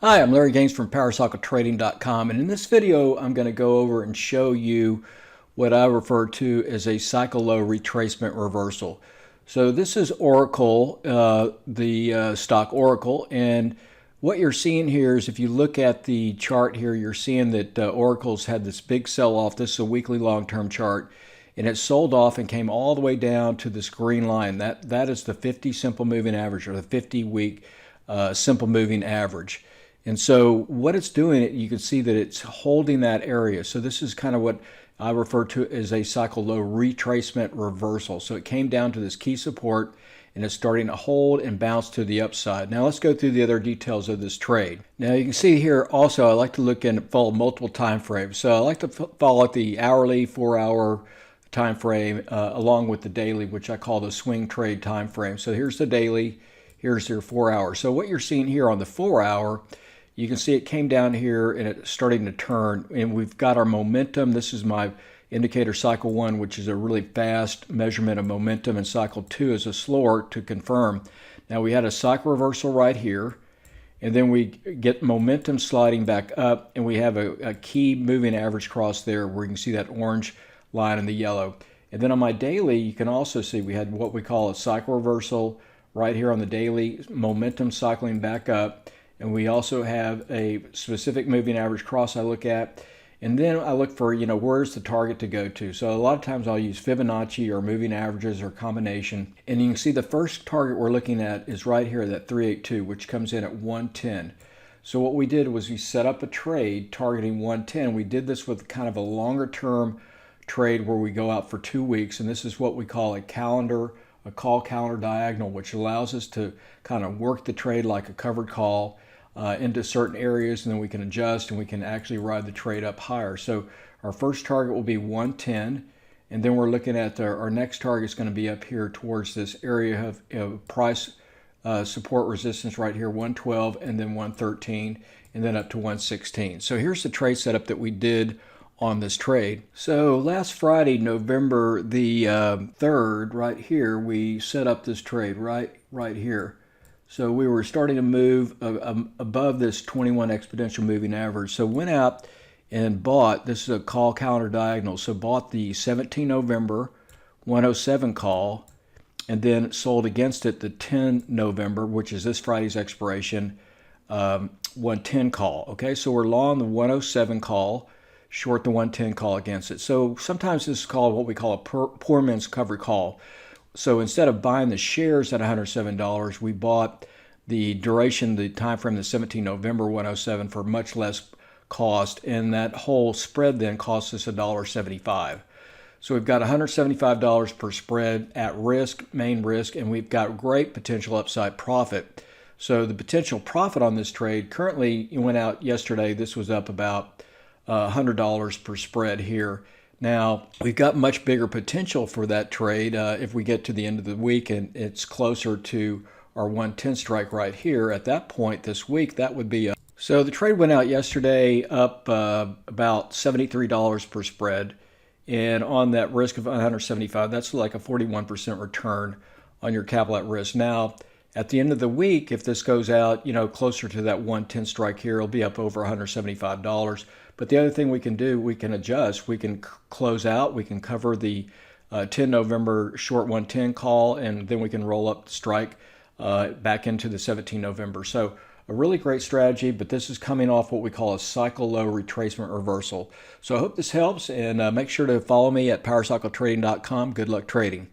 Hi, I'm Larry Gaines from PowerCycleTrading.com, and in this video I'm going to go over and show you what I refer to as a cycle low retracement reversal. So this is Oracle, the stock Oracle, and what you're seeing here is if you look at the chart here, you're seeing that Oracle's had this big sell-off. This is a weekly long-term chart, and it sold off and came all the way down to this green line. That is the 50 simple moving average, or the 50-week simple moving average. And so what it's doing, you can see that it's holding that area. So this is kind of what I refer to as a cycle low retracement reversal. So it came down to this key support and it's starting to hold and bounce to the upside. Now let's go through the other details of this trade. Now you can see here also I like to look and follow multiple time frames. So I like to follow the hourly, 4-hour time frame along with the daily, which I call the swing trade time frame. So here's the daily, here's your 4-hour. So what you're seeing here on the 4-hour, you can see it came down here and it's starting to turn, and we've got our momentum. This is my indicator cycle 1, which is a really fast measurement of momentum, and cycle 2 is a slower to confirm. Now we had a cycle reversal right here, and then we get momentum sliding back up, and we have a key moving average cross there where you can see that orange line and the yellow. And then on my daily, you can also see we had what we call a cycle reversal right here on the daily, momentum cycling back up. And we also have a specific moving average cross I look at. And then I look for, where's the target to go to. So a lot of times I'll use Fibonacci or moving averages or combination. And you can see the first target we're looking at is right here, that 382, which comes in at 110. So what we did was we set up a trade targeting 110. We did this with kind of a longer term trade where we go out for 2 weeks. And this is what we call a call calendar diagonal, which allows us to kind of work the trade like a covered call into certain areas, and then we can adjust and we can actually ride the trade up higher. So our first target will be 110, and then we're looking at our next target is going to be up here towards this area of price support resistance right here, 112, and then 113, and then up to 116. So here's the trade setup that we did on this trade. So last Friday, November the 3rd, right here, we set up this trade right here. So we were starting to move above this 21 exponential moving average. So went out and bought, this is a call counter diagonal, so bought the 17 November 107 call, and then sold against it the 10 November, which is this Friday's expiration, 110 call. Okay, so we're long the 107 call, short the 110 call against it. So sometimes this is called what we call a poor man's cover call. So instead of buying the shares at $107, we bought the duration, the time frame, the 17 November 107 for much less cost, and that whole spread then cost us $1.75. So we've got $175 per spread at risk, main risk, and we've got great potential upside profit. So the potential profit on this trade currently, it went out yesterday, this was up about $100 per spread here. Now, we've got much bigger potential for that trade if we get to the end of the week and it's closer to our 110 strike right here. At that point this week, that would be so the trade went out yesterday up about $73 per spread. And on that risk of 175, that's like a 41% return on your capital at risk. Now, at the end of the week, if this goes out, closer to that 110 strike here, it'll be up over $175. But the other thing we can do, we can adjust. We can close out. We can cover the 10 November short 110 call, and then we can roll up the strike back into the 17 November. So a really great strategy, but this is coming off what we call a cycle low retracement reversal. So I hope this helps, and make sure to follow me at PowerCycleTrading.com. Good luck trading.